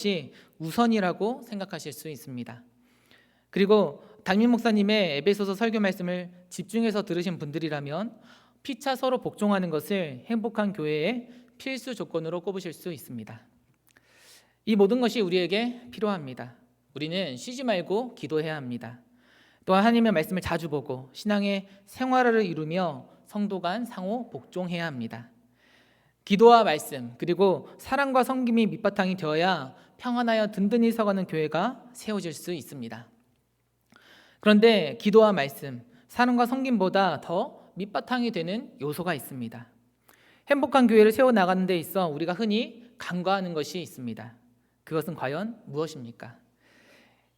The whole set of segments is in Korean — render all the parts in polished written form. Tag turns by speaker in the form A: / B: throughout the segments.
A: 것이 우선이라고 생각하실 수 있습니다. 그리고 담임 목사님의 에베소서 설교 말씀을 집중해서 들으신 분들이라면 피차 서로 복종하는 것을 행복한 교회의 필수 조건으로 꼽으실 수 있습니다. 이 모든 것이 우리에게 필요합니다. 우리는 쉬지 말고 기도해야 합니다. 또한 하나님의 말씀을 자주 보고 신앙의 생활을 이루며 성도 간 상호 복종해야 합니다. 기도와 말씀 그리고 사랑과 섬김이 밑바탕이 되어야 평안하여 든든히 서가는 교회가 세워질 수 있습니다. 그런데 기도와 말씀, 사랑과 섬김보다 더 밑바탕이 되는 요소가 있습니다. 행복한 교회를 세워나가는 데 있어 우리가 흔히 간과하는 것이 있습니다. 그것은 과연 무엇입니까?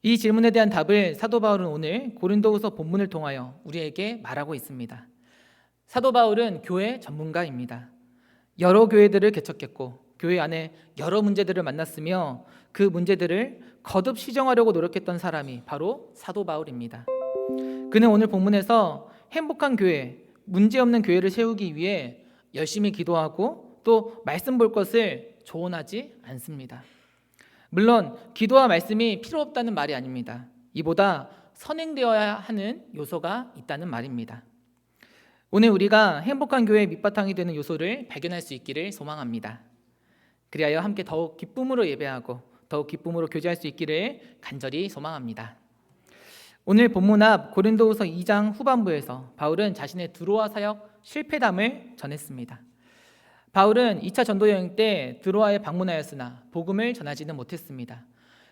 A: 이 질문에 대한 답을 사도 바울은 오늘 고린도후서 본문을 통하여 우리에게 말하고 있습니다. 사도 바울은 교회 전문가입니다. 여러 교회들을 개척했고 교회 안에 여러 문제들을 만났으며 그 문제들을 거듭 시정하려고 노력했던 사람이 바로 사도 바울입니다. 그는 오늘 본문에서 행복한 교회, 문제없는 교회를 세우기 위해 열심히 기도하고 또 말씀 볼 것을 조언하지 않습니다. 물론 기도와 말씀이 필요 없다는 말이 아닙니다. 이보다 선행되어야 하는 요소가 있다는 말입니다. 오늘 우리가 행복한 교회의 밑바탕이 되는 요소를 발견할 수 있기를 소망합니다. 그리하여 함께 더욱 기쁨으로 예배하고 더욱 기쁨으로 교제할 수 있기를 간절히 소망합니다. 오늘 본문 앞 고린도후서 2장 후반부에서 바울은 자신의 드로아 사역 실패담을 전했습니다. 바울은 2차 전도 여행 때 드로아에 방문하였으나 복음을 전하지는 못했습니다.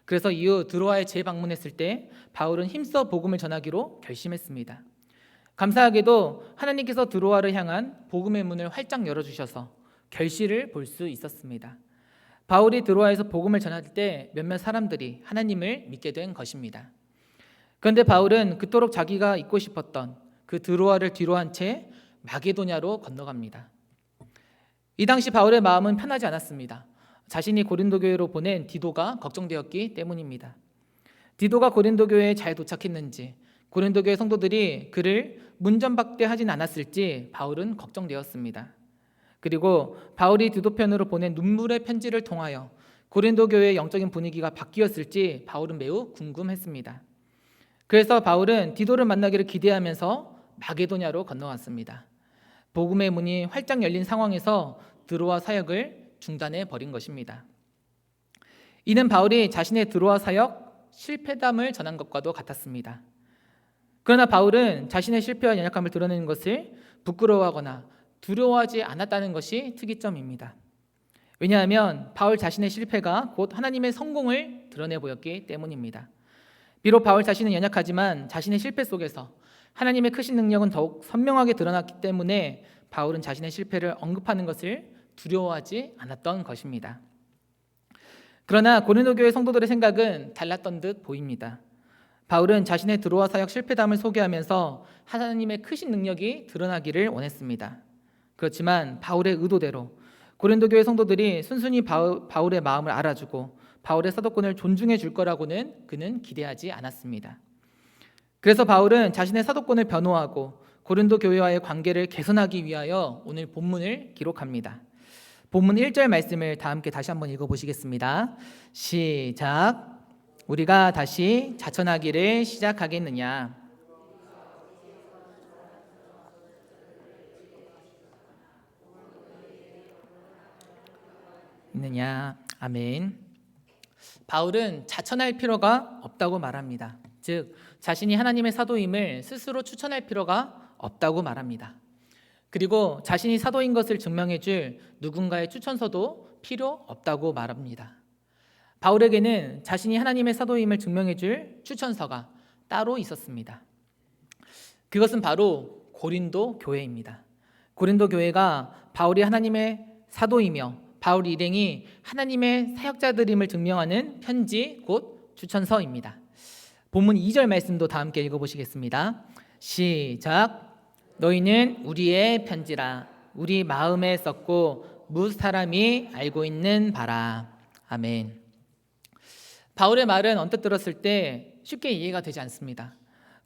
A: 그래서 이후 드로아에 재방문했을 때 바울은 힘써 복음을 전하기로 결심했습니다. 감사하게도 하나님께서 드로아를 향한 복음의 문을 활짝 열어주셔서 결실을 볼 수 있었습니다. 바울이 드로아에서 복음을 전할 때 몇몇 사람들이 하나님을 믿게 된 것입니다. 그런데 바울은 그토록 자기가 있고 싶었던 그 드로아를 뒤로 한 채 마게도냐로 건너갑니다. 이 당시 바울의 마음은 편하지 않았습니다. 자신이 고린도 교회로 보낸 디도가 걱정되었기 때문입니다. 디도가 고린도 교회에 잘 도착했는지, 고린도 교회 성도들이 그를 문전박대하진 않았을지 바울은 걱정되었습니다. 그리고 바울이 디도 편으로 보낸 눈물의 편지를 통하여 고린도 교회의 영적인 분위기가 바뀌었을지 바울은 매우 궁금했습니다. 그래서 바울은 디도를 만나기를 기대하면서 마게도냐로 건너왔습니다. 복음의 문이 활짝 열린 상황에서 드로아 사역을 중단해 버린 것입니다. 이는 바울이 자신의 드로아 사역 실패담을 전한 것과도 같았습니다. 그러나 바울은 자신의 실패와 연약함을 드러내는 것을 부끄러워하거나 두려워하지 않았다는 것이 특이점입니다. 왜냐하면 바울 자신의 실패가 곧 하나님의 성공을 드러내 보였기 때문입니다. 비록 바울 자신은 연약하지만 자신의 실패 속에서 하나님의 크신 능력은 더욱 선명하게 드러났기 때문에 바울은 자신의 실패를 언급하는 것을 두려워하지 않았던 것입니다. 그러나 고린도 교회 성도들의 생각은 달랐던 듯 보입니다. 바울은 자신의 드로아 사역 실패담을 소개하면서 하나님의 크신 능력이 드러나기를 원했습니다. 그렇지만 바울의 의도대로 고린도 교회 성도들이 순순히 바울의 마음을 알아주고 바울의 사도권을 존중해 줄 거라고는 그는 기대하지 않았습니다. 그래서 바울은 자신의 사도권을 변호하고 고린도 교회와의 관계를 개선하기 위하여 오늘 본문을 기록합니다. 본문 1절 말씀을 다 함께 다시 한번 읽어보시겠습니다. 시작. 우리가 다시 자천하기를 시작하겠느냐? 있느냐? 아멘. 바울은 자천할 필요가 없다고 말합니다. 즉 자신이 하나님의 사도임을 스스로 추천할 필요가 없다고 말합니다. 그리고 자신이 사도인 것을 증명해 줄 누군가의 추천서도 필요 없다고 말합니다. 바울에게는 자신이 하나님의 사도임을 증명해 줄 추천서가 따로 있었습니다. 그것은 바로 고린도 교회입니다. 고린도 교회가 바울이 하나님의 사도이며 바울 일행이 하나님의 사역자들임을 증명하는 편지 곧 추천서입니다. 본문 2절 말씀도 다 함께 읽어보시겠습니다. 시작. 너희는 우리의 편지라 우리 마음에 썼고 무슨 사람이 알고 있는 바라. 아멘. 바울의 말은 언뜻 들었을 때 쉽게 이해가 되지 않습니다.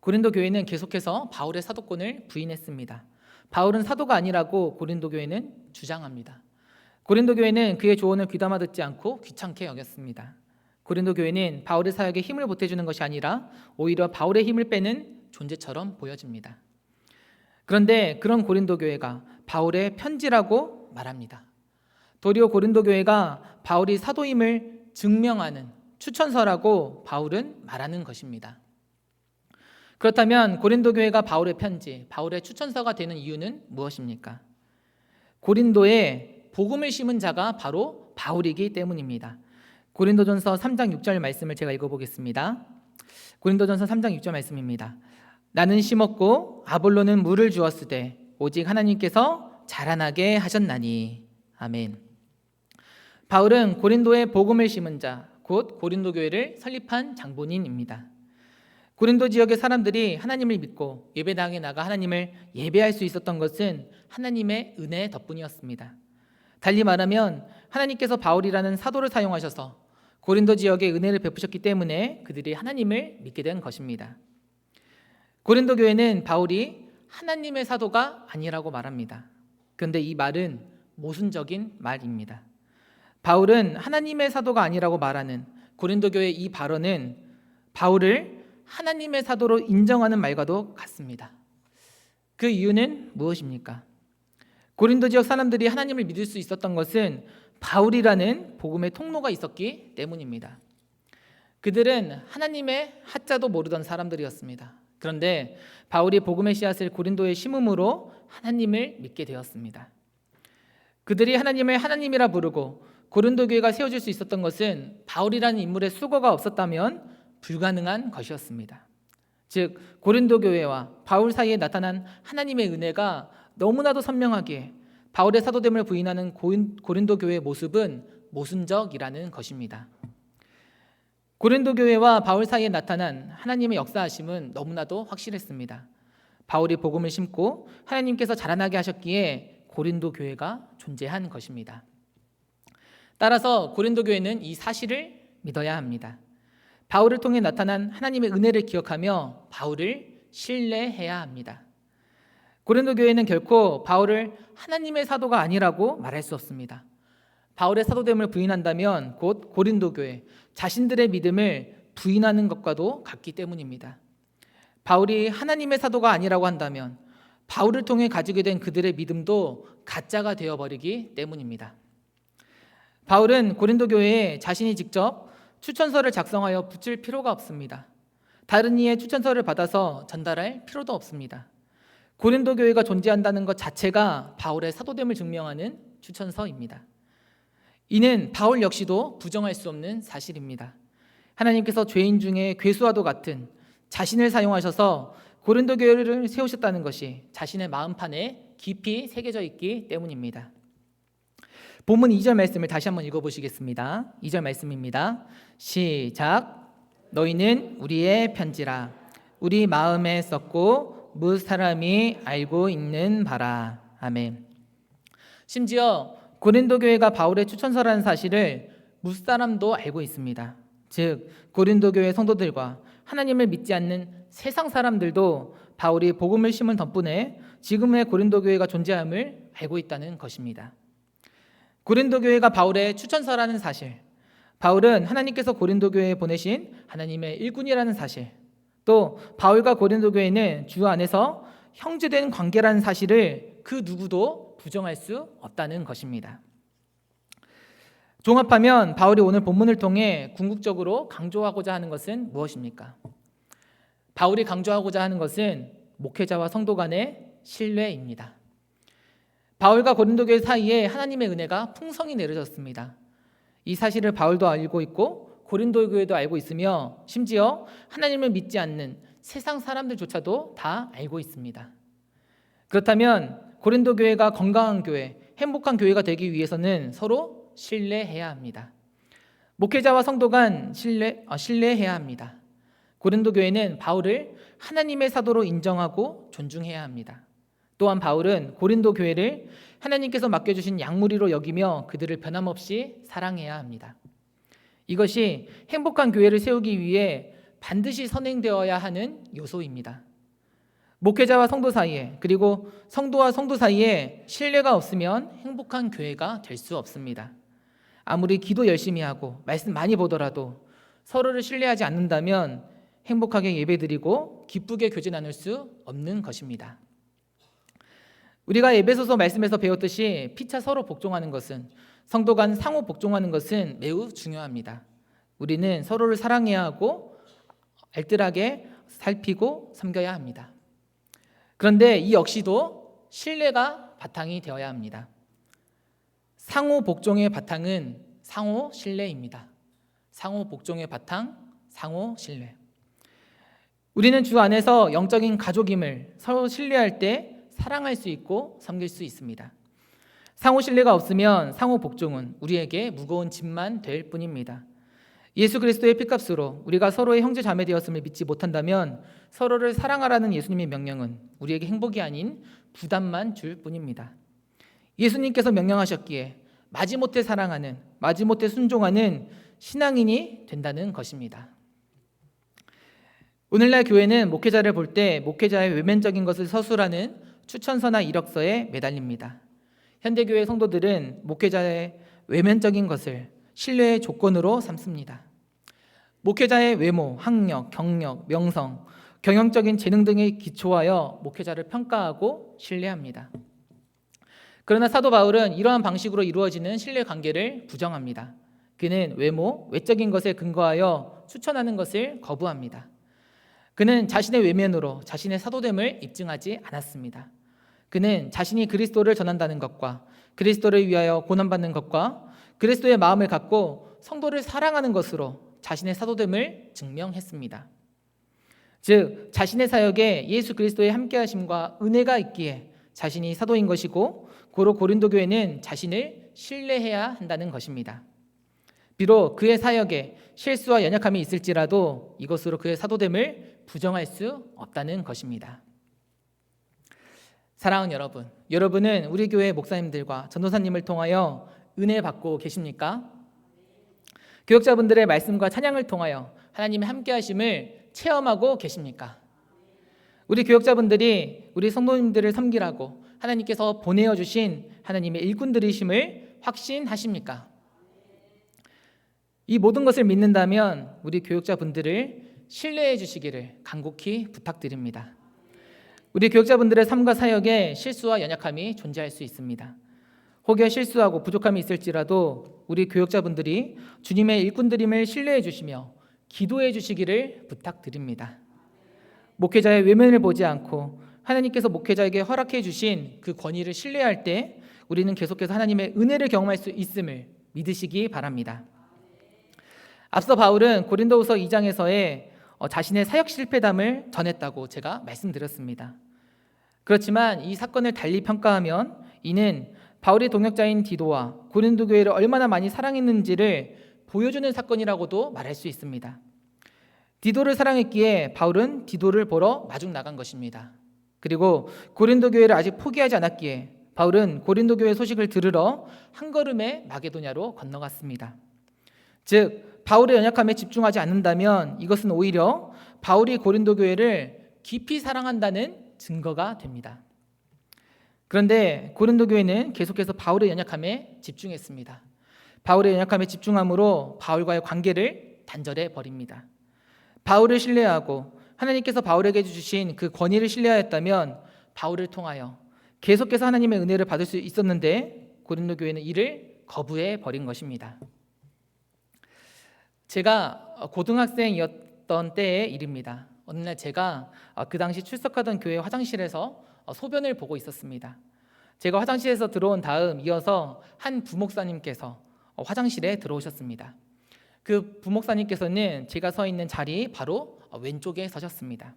A: 고린도 교회는 계속해서 바울의 사도권을 부인했습니다. 바울은 사도가 아니라고 고린도 교회는 주장합니다. 고린도 교회는 그의 조언을 귀담아 듣지 않고 귀찮게 여겼습니다. 고린도 교회는 바울의 사역에 힘을 보태주는 것이 아니라 오히려 바울의 힘을 빼는 존재처럼 보여집니다. 그런데 그런 고린도 교회가 바울의 편지라고 말합니다. 도리어 고린도 교회가 바울이 사도임을 증명하는 추천서라고 바울은 말하는 것입니다. 그렇다면 고린도 교회가 바울의 편지, 바울의 추천서가 되는 이유는 무엇입니까? 고린도에 복음을 심은 자가 바로 바울이기 때문입니다. 고린도전서 3장 6절 말씀을 제가 읽어보겠습니다. 고린도전서 3장 6절 말씀입니다. 나는 심었고 아볼로는 물을 주었으되 오직 하나님께서 자라나게 하셨나니. 아멘. 바울은 고린도에 복음을 심은 자, 곧 고린도 교회를 설립한 장본인입니다. 고린도 지역의 사람들이 하나님을 믿고 예배당에 나가 하나님을 예배할 수 있었던 것은 하나님의 은혜 덕분이었습니다. 달리 말하면 하나님께서 바울이라는 사도를 사용하셔서 고린도 지역에 은혜를 베푸셨기 때문에 그들이 하나님을 믿게 된 것입니다. 고린도 교회는 바울이 하나님의 사도가 아니라고 말합니다. 그런데 이 말은 모순적인 말입니다. 바울은 하나님의 사도가 아니라고 말하는 고린도 교회의 이 발언은 바울을 하나님의 사도로 인정하는 말과도 같습니다. 그 이유는 무엇입니까? 고린도 지역 사람들이 하나님을 믿을 수 있었던 것은 바울이라는 복음의 통로가 있었기 때문입니다. 그들은 하나님의 하자도 모르던 사람들이었습니다. 그런데 바울이 복음의 씨앗을 고린도에 심음으로 하나님을 믿게 되었습니다. 그들이 하나님을 하나님이라 부르고 고린도 교회가 세워질 수 있었던 것은 바울이라는 인물의 수고가 없었다면 불가능한 것이었습니다. 즉 고린도 교회와 바울 사이에 나타난 하나님의 은혜가 너무나도 선명하기에 바울의 사도됨을 부인하는 고린도 교회의 모습은 모순적이라는 것입니다. 고린도 교회와 바울 사이에 나타난 하나님의 역사하심은 너무나도 확실했습니다. 바울이 복음을 심고 하나님께서 자라나게 하셨기에 고린도 교회가 존재한 것입니다. 따라서 고린도 교회는 이 사실을 믿어야 합니다. 바울을 통해 나타난 하나님의 은혜를 기억하며 바울을 신뢰해야 합니다. 고린도 교회는 결코 바울을 하나님의 사도가 아니라고 말할 수 없습니다. 바울의 사도됨을 부인한다면 곧 고린도 교회 자신들의 믿음을 부인하는 것과도 같기 때문입니다. 바울이 하나님의 사도가 아니라고 한다면 바울을 통해 가지게 된 그들의 믿음도 가짜가 되어버리기 때문입니다. 바울은 고린도 교회에 자신이 직접 추천서를 작성하여 붙일 필요가 없습니다. 다른 이의 추천서를 받아서 전달할 필요도 없습니다. 고린도 교회가 존재한다는 것 자체가 바울의 사도됨을 증명하는 추천서입니다. 이는 바울 역시도 부정할 수 없는 사실입니다. 하나님께서 죄인 중에 괴수와도 같은 자신을 사용하셔서 고린도 교회를 세우셨다는 것이 자신의 마음판에 깊이 새겨져 있기 때문입니다. 본문 2절 말씀을 다시 한번 읽어보시겠습니다. 2절 말씀입니다. 시작. 너희는 우리의 편지라 우리 마음에 썼고 무 사람이 알고 있는 바라. 아멘. 심지어 고린도 교회가 바울의 추천서라는 사실을 무사람도 알고 있습니다. 즉 고린도 교회 성도들과 하나님을 믿지 않는 세상 사람들도 바울이 복음을 심은 덕분에 지금의 고린도 교회가 존재함을 알고 있다는 것입니다. 고린도 교회가 바울의 추천서라는 사실, 바울은 하나님께서 고린도 교회에 보내신 하나님의 일꾼이라는 사실, 또 바울과 고린도 교회는 주 안에서 형제된 관계라는 사실을 그 누구도 부정할 수 없다는 것입니다. 종합하면 바울이 오늘 본문을 통해 궁극적으로 강조하고자 하는 것은 무엇입니까? 바울이 강조하고자 하는 것은 목회자와 성도 간의 신뢰입니다. 바울과 고린도 교회 사이에 하나님의 은혜가 풍성히 내려졌습니다. 이 사실을 바울도 알고 있고 고린도 교회도 알고 있으며 심지어 하나님을 믿지 않는 세상 사람들조차도 다 알고 있습니다. 그렇다면 고린도 교회가 건강한 교회, 행복한 교회가 되기 위해서는 서로 신뢰해야 합니다. 목회자와 성도 간 신뢰해야 합니다. 고린도 교회는 바울을 하나님의 사도로 인정하고 존중해야 합니다. 또한 바울은 고린도 교회를 하나님께서 맡겨주신 양무리로 여기며 그들을 변함없이 사랑해야 합니다. 이것이 행복한 교회를 세우기 위해 반드시 선행되어야 하는 요소입니다. 목회자와 성도 사이에 그리고 성도와 성도 사이에 신뢰가 없으면 행복한 교회가 될 수 없습니다. 아무리 기도 열심히 하고 말씀 많이 보더라도 서로를 신뢰하지 않는다면 행복하게 예배드리고 기쁘게 교제 나눌 수 없는 것입니다. 우리가 에베소서 말씀에서 배웠듯이 피차 서로 복종하는 것은, 성도 간 상호 복종하는 것은 매우 중요합니다. 우리는 서로를 사랑해야 하고 알뜰하게 살피고 섬겨야 합니다. 그런데 이 역시도 신뢰가 바탕이 되어야 합니다. 상호 복종의 바탕은 상호 신뢰입니다. 상호 복종의 바탕, 상호 신뢰. 우리는 주 안에서 영적인 가족임을 서로 신뢰할 때 사랑할 수 있고 섬길 수 있습니다. 상호 신뢰가 없으면 상호 복종은 우리에게 무거운 짐만 될 뿐입니다. 예수 그리스도의 피값으로 우리가 서로의 형제 자매 되었음을 믿지 못한다면 서로를 사랑하라는 예수님의 명령은 우리에게 행복이 아닌 부담만 줄 뿐입니다. 예수님께서 명령하셨기에 마지못해 사랑하는, 마지못해 순종하는 신앙인이 된다는 것입니다. 오늘날 교회는 목회자를 볼 때 목회자의 외면적인 것을 서술하는 추천서나 이력서에 매달립니다. 현대교회 성도들은 목회자의 외면적인 것을 신뢰의 조건으로 삼습니다. 목회자의 외모, 학력, 경력, 명성, 경영적인 재능 등에 기초하여 목회자를 평가하고 신뢰합니다. 그러나 사도 바울은 이러한 방식으로 이루어지는 신뢰 관계를 부정합니다. 그는 외모, 외적인 것에 근거하여 추천하는 것을 거부합니다. 그는 자신의 외면으로 자신의 사도됨을 입증하지 않았습니다. 그는 자신이 그리스도를 전한다는 것과 그리스도를 위하여 고난받는 것과 그리스도의 마음을 갖고 성도를 사랑하는 것으로 자신의 사도됨을 증명했습니다. 즉 자신의 사역에 예수 그리스도의 함께하심과 은혜가 있기에 자신이 사도인 것이고, 고로 고린도 교회는 자신을 신뢰해야 한다는 것입니다. 비록 그의 사역에 실수와 연약함이 있을지라도 이것으로 그의 사도됨을 부정할 수 없다는 것입니다. 사랑하는 여러분, 여러분은 우리 교회 목사님들과 전도사님을 통하여 은혜 받고 계십니까? 교역자분들의 말씀과 찬양을 통하여 하나님의 함께하심을 체험하고 계십니까? 우리 교역자분들이 우리 성도님들을 섬기라고 하나님께서 보내어 주신 하나님의 일꾼들이심을 확신하십니까? 이 모든 것을 믿는다면 우리 교역자분들을 신뢰해 주시기를 간곡히 부탁드립니다. 우리 교역자분들의 삶과 사역에 실수와 연약함이 존재할 수 있습니다. 혹여 실수하고 부족함이 있을지라도 우리 교역자분들이 주님의 일꾼들임을 신뢰해 주시며 기도해 주시기를 부탁드립니다. 목회자의 외면을 보지 않고 하나님께서 목회자에게 허락해 주신 그 권위를 신뢰할 때 우리는 계속해서 하나님의 은혜를 경험할 수 있음을 믿으시기 바랍니다. 앞서 바울은 고린도후서 2장에서의 자신의 사역 실패담을 전했다고 제가 말씀드렸습니다. 그렇지만 이 사건을 달리 평가하면 이는 바울의 동역자인 디도와 고린도 교회를 얼마나 많이 사랑했는지를 보여주는 사건이라고도 말할 수 있습니다. 디도를 사랑했기에 바울은 디도를 보러 마중 나간 것입니다. 그리고 고린도 교회를 아직 포기하지 않았기에 바울은 고린도 교회 소식을 들으러 한 걸음에 마게도냐로 건너갔습니다. 즉 바울의 연약함에 집중하지 않는다면 이것은 오히려 바울이 고린도 교회를 깊이 사랑한다는 증거가 됩니다. 그런데 고린도 교회는 계속해서 바울의 연약함에 집중했습니다. 바울의 연약함에 집중함으로 바울과의 관계를 단절해 버립니다. 바울을 신뢰하고 하나님께서 바울에게 주신 그 권위를 신뢰하였다면 바울을 통하여 계속해서 하나님의 은혜를 받을 수 있었는데 고린도 교회는 이를 거부해 버린 것입니다. 제가 고등학생이었던 때의 일입니다. 어느 날 제가 그 당시 출석하던 교회 화장실에서 소변을 보고 있었습니다. 제가 화장실에서 들어온 다음 이어서 한 부목사님께서 화장실에 들어오셨습니다. 그 부목사님께서는 제가 서 있는 자리 바로 왼쪽에 서셨습니다.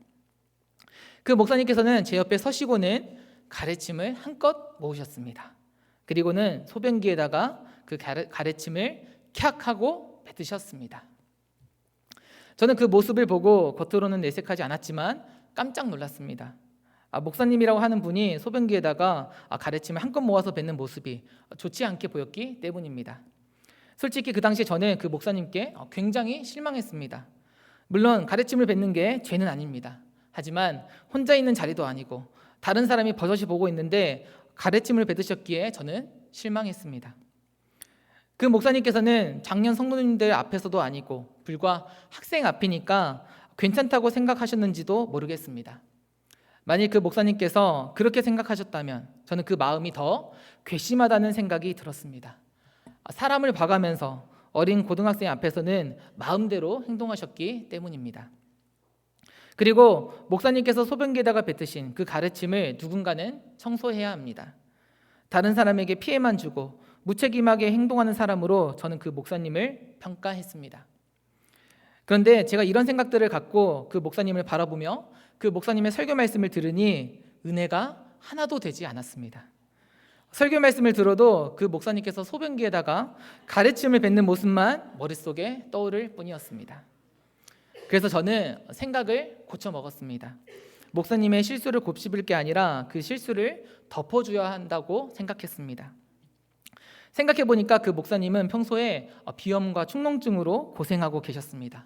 A: 그 목사님께서는 제 옆에 서시고는 가래침을 한껏 모으셨습니다. 그리고는 소변기에다가 그 가래침을 캬 하고 뱉으셨습니다. 저는 그 모습을 보고 겉으로는 내색하지 않았지만 깜짝 놀랐습니다. 목사님이라고 하는 분이 소변기에다가 가래침을 한껏 모아서 뱉는 모습이 좋지 않게 보였기 때문입니다. 솔직히 그 당시 저는 그 목사님께 굉장히 실망했습니다. 물론 가래침을 뱉는 게 죄는 아닙니다. 하지만 혼자 있는 자리도 아니고 다른 사람이 버젓이 보고 있는데 가래침을 뱉으셨기에 저는 실망했습니다. 그 목사님께서는 작년 성도님들 앞에서도 아니고 불과 학생 앞이니까 괜찮다고 생각하셨는지도 모르겠습니다. 만약 그 목사님께서 그렇게 생각하셨다면 저는 그 마음이 더 괘씸하다는 생각이 들었습니다. 사람을 봐가면서 어린 고등학생 앞에서는 마음대로 행동하셨기 때문입니다. 그리고 목사님께서 소변기에다가 뱉으신 그 가르침을 누군가는 청소해야 합니다. 다른 사람에게 피해만 주고 무책임하게 행동하는 사람으로 저는 그 목사님을 평가했습니다. 그런데 제가 이런 생각들을 갖고 그 목사님을 바라보며 그 목사님의 설교 말씀을 들으니 은혜가 하나도 되지 않았습니다. 설교 말씀을 들어도 그 목사님께서 소변기에다가 가르침을 뱉는 모습만 머릿속에 떠오를 뿐이었습니다. 그래서 저는 생각을 고쳐 먹었습니다. 목사님의 실수를 곱씹을 게 아니라 그 실수를 덮어줘야 한다고 생각했습니다. 생각해 보니까 그 목사님은 평소에 비염과 축농증으로 고생하고 계셨습니다.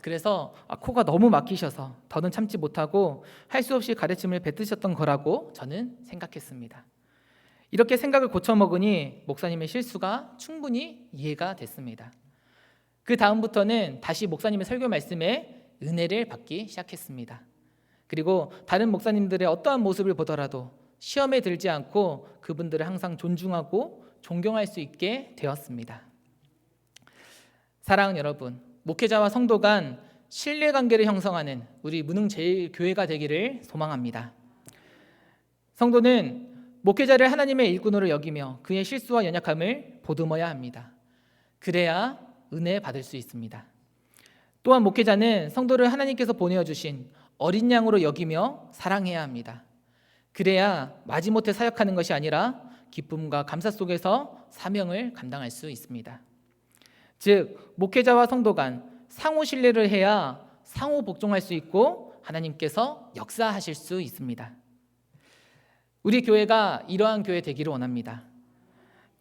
A: 그래서 코가 너무 막히셔서 더는 참지 못하고 할 수 없이 가르침을 뱉으셨던 거라고 저는 생각했습니다. 이렇게 생각을 고쳐 먹으니 목사님의 실수가 충분히 이해가 됐습니다. 그 다음부터는 다시 목사님의 설교 말씀에 은혜를 받기 시작했습니다. 그리고 다른 목사님들의 어떠한 모습을 보더라도 시험에 들지 않고 그분들을 항상 존중하고 존경할 수 있게 되었습니다. 사랑하는 여러분, 목회자와 성도 간 신뢰관계를 형성하는 우리 무능제일교회가 되기를 소망합니다. 성도는 목회자를 하나님의 일꾼으로 여기며 그의 실수와 연약함을 보듬어야 합니다. 그래야 은혜 받을 수 있습니다. 또한 목회자는 성도를 하나님께서 보내어주신 어린 양으로 여기며 사랑해야 합니다. 그래야 마지못해 사역하는 것이 아니라 기쁨과 감사 속에서 사명을 감당할 수 있습니다. 즉 목회자와 성도 간 상호 신뢰를 해야 상호 복종할 수 있고 하나님께서 역사하실 수 있습니다. 우리 교회가 이러한 교회 되기를 원합니다.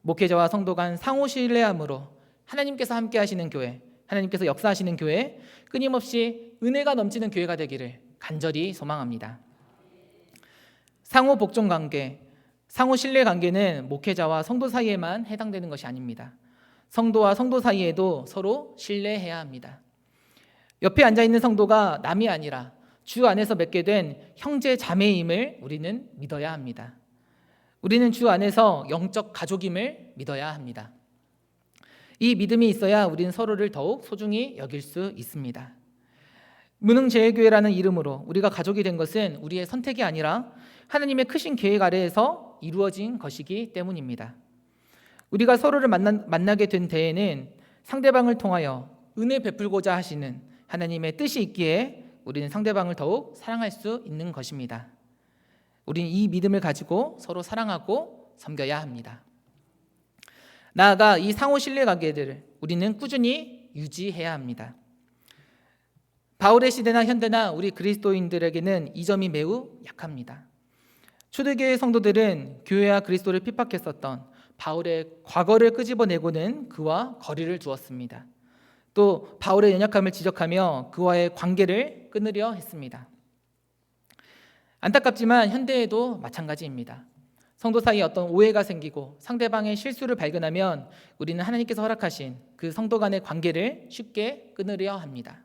A: 목회자와 성도 간 상호 신뢰함으로 하나님께서 함께 하시는 교회, 하나님께서 역사하시는 교회, 끊임없이 은혜가 넘치는 교회가 되기를 간절히 소망합니다. 상호 복종 관계, 상호 신뢰 관계는 목회자와 성도 사이에만 해당되는 것이 아닙니다. 성도와 성도 사이에도 서로 신뢰해야 합니다. 옆에 앉아있는 성도가 남이 아니라 주 안에서 맺게 된 형제 자매임을 우리는 믿어야 합니다. 우리는 주 안에서 영적 가족임을 믿어야 합니다. 이 믿음이 있어야 우리는 서로를 더욱 소중히 여길 수 있습니다. 무능제일교회라는 이름으로 우리가 가족이 된 것은 우리의 선택이 아니라 하나님의 크신 계획 아래에서 이루어진 것이기 때문입니다. 우리가 서로를 만나게 된 데에는 상대방을 통하여 은혜 베풀고자 하시는 하나님의 뜻이 있기에 우리는 상대방을 더욱 사랑할 수 있는 것입니다. 우리는 이 믿음을 가지고 서로 사랑하고 섬겨야 합니다. 나아가 이 상호 신뢰 관계들을 우리는 꾸준히 유지해야 합니다. 바울의 시대나 현대나 우리 그리스도인들에게는 이 점이 매우 약합니다. 초대교회 성도들은 교회와 그리스도를 핍박했었던 바울의 과거를 끄집어내고는 그와 거리를 두었습니다. 또 바울의 연약함을 지적하며 그와의 관계를 끊으려 했습니다. 안타깝지만 현대에도 마찬가지입니다. 성도 사이에 어떤 오해가 생기고 상대방의 실수를 발견하면 우리는 하나님께서 허락하신 그 성도 간의 관계를 쉽게 끊으려 합니다.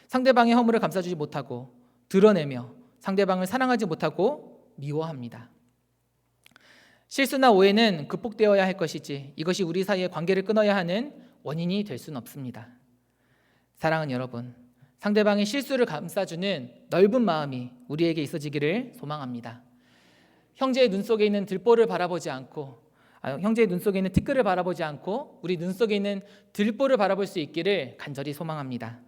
A: 상대방의 허물을 감싸주지 못하고 드러내며 상대방을 사랑하지 못하고 미워합니다. 실수나 오해는 극복되어야 할 것이지 이것이 우리 사이의 관계를 끊어야 하는 원인이 될 수는 없습니다. 사랑하는 여러분, 상대방의 실수를 감싸주는 넓은 마음이 우리에게 있어지기를 소망합니다. 형제의 눈 속에 있는 들보를 바라보지 않고 형제의 눈 속에 있는 티끌을 바라보지 않고 우리 눈 속에 있는 들보를 바라볼 수 있기를 간절히 소망합니다.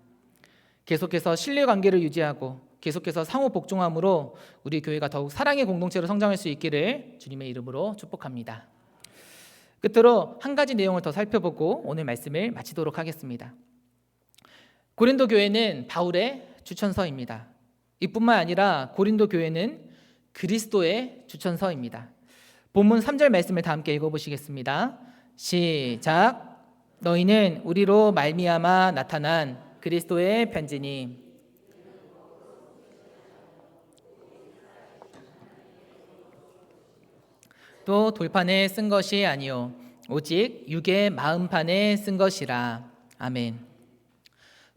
A: 계속해서 신뢰관계를 유지하고 계속해서 상호 복종함으로 우리 교회가 더욱 사랑의 공동체로 성장할 수 있기를 주님의 이름으로 축복합니다. 끝으로 한 가지 내용을 더 살펴보고 오늘 말씀을 마치도록 하겠습니다. 고린도 교회는 바울의 추천서입니다. 이뿐만 아니라 고린도 교회는 그리스도의 추천서입니다. 본문 3절 말씀을 다 함께 읽어보시겠습니다. 시작. 너희는 우리로 말미암아 나타난 그리스도의 편지니 또 돌판에 쓴 것이 아니요 오직 육의 마음판에 쓴 것이라. 아멘.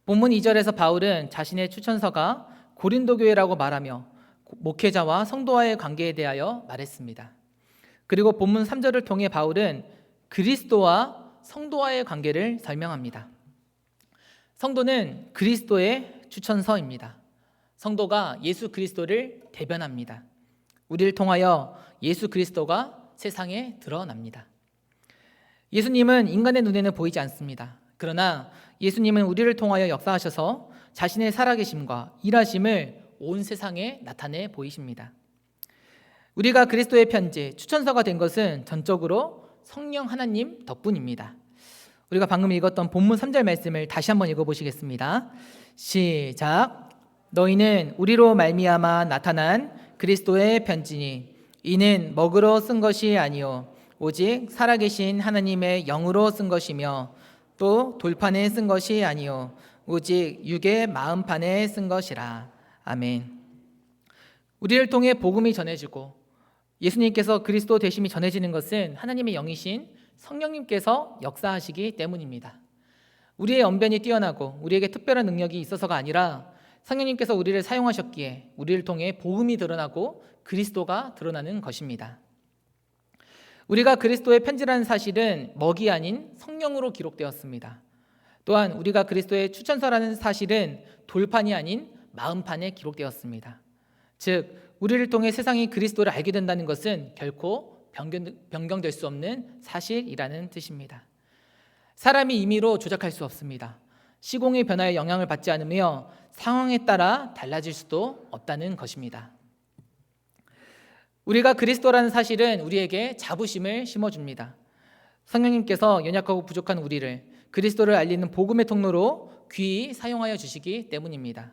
A: 본문 2절에서 바울은 자신의 추천서가 고린도 교회라고 말하며 목회자와 성도와의 관계에 대하여 말했습니다. 그리고 본문 3절을 통해 바울은 그리스도와 성도와의 관계를 설명합니다. 성도는 그리스도의 추천서입니다. 성도가 예수 그리스도를 대변합니다. 우리를 통하여 예수 그리스도가 세상에 드러납니다. 예수님은 인간의 눈에는 보이지 않습니다. 그러나 예수님은 우리를 통하여 역사하셔서 자신의 살아계심과 일하심을 온 세상에 나타내 보이십니다. 우리가 그리스도의 편지, 추천서가 된 것은 전적으로 성령 하나님 덕분입니다. 우리가 방금 읽었던 본문 3절 말씀을 다시 한번 읽어보시겠습니다. 시작. 너희는 우리로 말미암아 나타난 그리스도의 편지니 이는 먹으로 쓴 것이 아니요 오직 살아계신 하나님의 영으로 쓴 것이며 또 돌판에 쓴 것이 아니요 오직 육의 마음판에 쓴 것이라. 아멘. 우리를 통해 복음이 전해지고 예수님께서 그리스도 되심이 전해지는 것은 하나님의 영이신 성령님께서 역사하시기 때문입니다. 우리의 언변이 뛰어나고 우리에게 특별한 능력이 있어서가 아니라 성령님께서 우리를 사용하셨기에 우리를 통해 복음이 드러나고 그리스도가 드러나는 것입니다. 우리가 그리스도의 편지라는 사실은 먹이 아닌 성령으로 기록되었습니다. 또한 우리가 그리스도의 추천서라는 사실은 돌판이 아닌 마음판에 기록되었습니다. 즉 우리를 통해 세상이 그리스도를 알게 된다는 것은 결코 변경될 수 없는 사실이라는 뜻입니다. 사람이 임의로 조작할 수 없습니다. 시공의 변화에 영향을 받지 않으며 상황에 따라 달라질 수도 없다는 것입니다. 우리가 그리스도라는 사실은 우리에게 자부심을 심어줍니다. 성령님께서 연약하고 부족한 우리를 그리스도를 알리는 복음의 통로로 귀히 사용하여 주시기 때문입니다.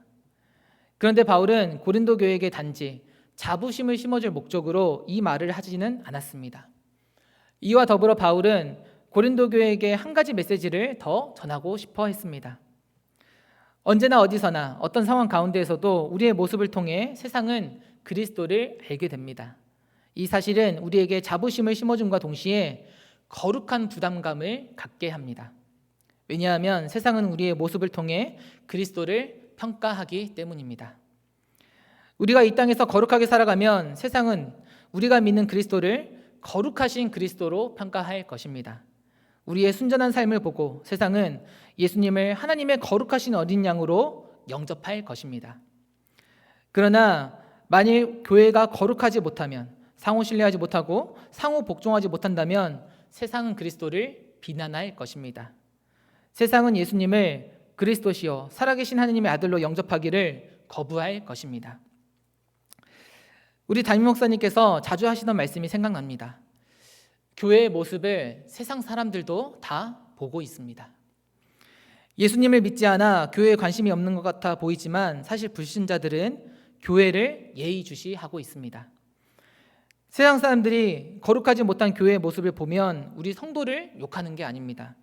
A: 그런데 바울은 고린도 교회에게 단지 자부심을 심어줄 목적으로 이 말을 하지는 않았습니다. 이와 더불어 바울은 고린도 교회에게 한 가지 메시지를 더 전하고 싶어 했습니다. 언제나 어디서나 어떤 상황 가운데에서도 우리의 모습을 통해 세상은 그리스도를 알게 됩니다. 이 사실은 우리에게 자부심을 심어줌과 동시에 거룩한 부담감을 갖게 합니다. 왜냐하면 세상은 우리의 모습을 통해 그리스도를 평가하기 때문입니다. 우리가 이 땅에서 거룩하게 살아가면 세상은 우리가 믿는 그리스도를 거룩하신 그리스도로 평가할 것입니다. 우리의 순전한 삶을 보고 세상은 예수님을 하나님의 거룩하신 어린 양으로 영접할 것입니다. 그러나 만일 교회가 거룩하지 못하면, 상호 신뢰하지 못하고 상호 복종하지 못한다면 세상은 그리스도를 비난할 것입니다. 세상은 예수님을 그리스도시요 살아계신 하나님의 아들로 영접하기를 거부할 것입니다. 우리 담임 목사님께서 자주 하시던 말씀이 생각납니다. 교회의 모습을 세상 사람들도 다 보고 있습니다. 예수님을 믿지 않아 교회에 관심이 없는 것 같아 보이지만 사실 불신자들은 교회를 예의주시하고 있습니다. 세상 사람들이 거룩하지 못한 교회의 모습을 보면 우리 성도를 욕하는 게 아닙니다.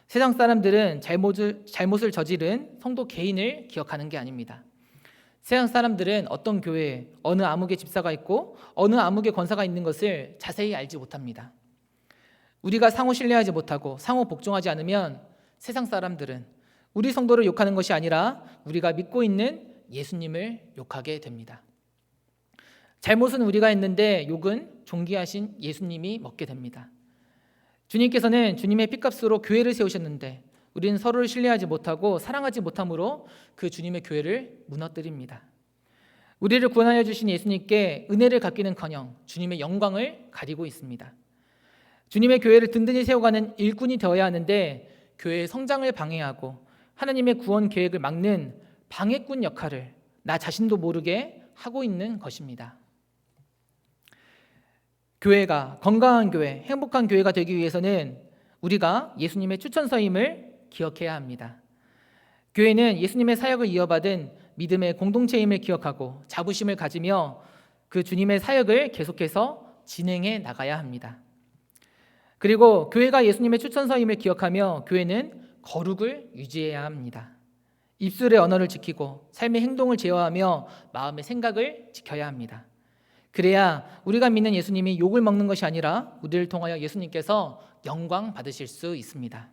A: 세상 사람들은 잘못을 저지른 성도 개인을 기억하는 게 아닙니다. 세상 사람들은 어떤 교회에 어느 암흑의 집사가 있고 어느 암흑의 권사가 있는 것을 자세히 알지 못합니다. 우리가 상호 신뢰하지 못하고 상호 복종하지 않으면 세상 사람들은 우리 성도를 욕하는 것이 아니라 우리가 믿고 있는 예수님을 욕하게 됩니다. 잘못은 우리가 했는데 욕은 존귀하신 예수님이 먹게 됩니다. 주님께서는 주님의 핏값으로 교회를 세우셨는데 우리는 서로를 신뢰하지 못하고 사랑하지 못함으로 그 주님의 교회를 무너뜨립니다. 우리를 구원하여 주신 예수님께 은혜를 갚기는커녕 주님의 영광을 가리고 있습니다. 주님의 교회를 든든히 세워가는 일꾼이 되어야 하는데 교회의 성장을 방해하고 하나님의 구원 계획을 막는 방해꾼 역할을 나 자신도 모르게 하고 있는 것입니다. 교회가 건강한 교회, 행복한 교회가 되기 위해서는 우리가 예수님의 추천서임을 기억해야 합니다. 교회는 예수님의 사역을 이어받은 믿음의 공동체임을 기억하고 자부심을 가지며 그 주님의 사역을 계속해서 진행해 나가야 합니다. 그리고 교회가 예수님의 추천서임을 기억하며 교회는 거룩을 유지해야 합니다. 입술의 언어를 지키고 삶의 행동을 제어하며 마음의 생각을 지켜야 합니다. 그래야 우리가 믿는 예수님이 욕을 먹는 것이 아니라 우리를 통하여 예수님께서 영광 받으실 수 있습니다.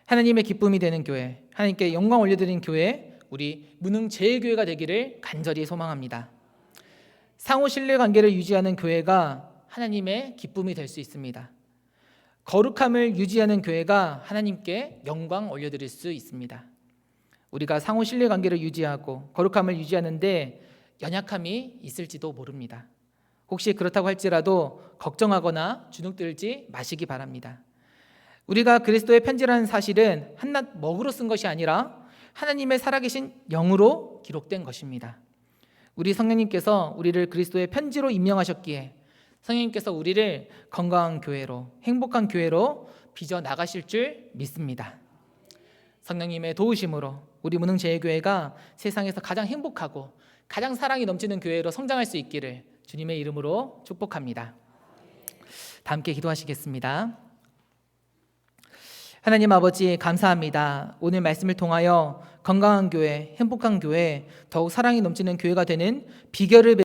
A: 하나님의 기쁨이 되는 교회, 하나님께 영광 올려드리는 교회, 우리 무능제일교회가 되기를 간절히 소망합니다. 상호 신뢰 관계를 유지하는 교회가 하나님의 기쁨이 될 수 있습니다. 거룩함을 유지하는 교회가 하나님께 영광 올려드릴 수 있습니다. 우리가 상호 신뢰 관계를 유지하고 거룩함을 유지하는데 연약함이 있을지도 모릅니다. 혹시 그렇다고 할지라도 걱정하거나 주눅들지 마시기 바랍니다. 우리가 그리스도의 편지라는 사실은 한낱 먹으로 쓴 것이 아니라 하나님의 살아계신 영으로 기록된 것입니다. 우리 성령님께서 우리를 그리스도의 편지로 임명하셨기에 성령님께서 우리를 건강한 교회로, 행복한 교회로 빚어 나가실 줄 믿습니다. 성령님의 도우심으로 우리 무능제일교회가 세상에서 가장 행복하고 가장 사랑이 넘치는 교회로 성장할 수 있기를 주님의 이름으로 축복합니다. 다 함께 기도하시겠습니다. 하나님 아버지 감사합니다. 오늘 말씀을 통하여 건강한 교회, 행복한 교회, 더욱 사랑이 넘치는 교회가 되는 비결을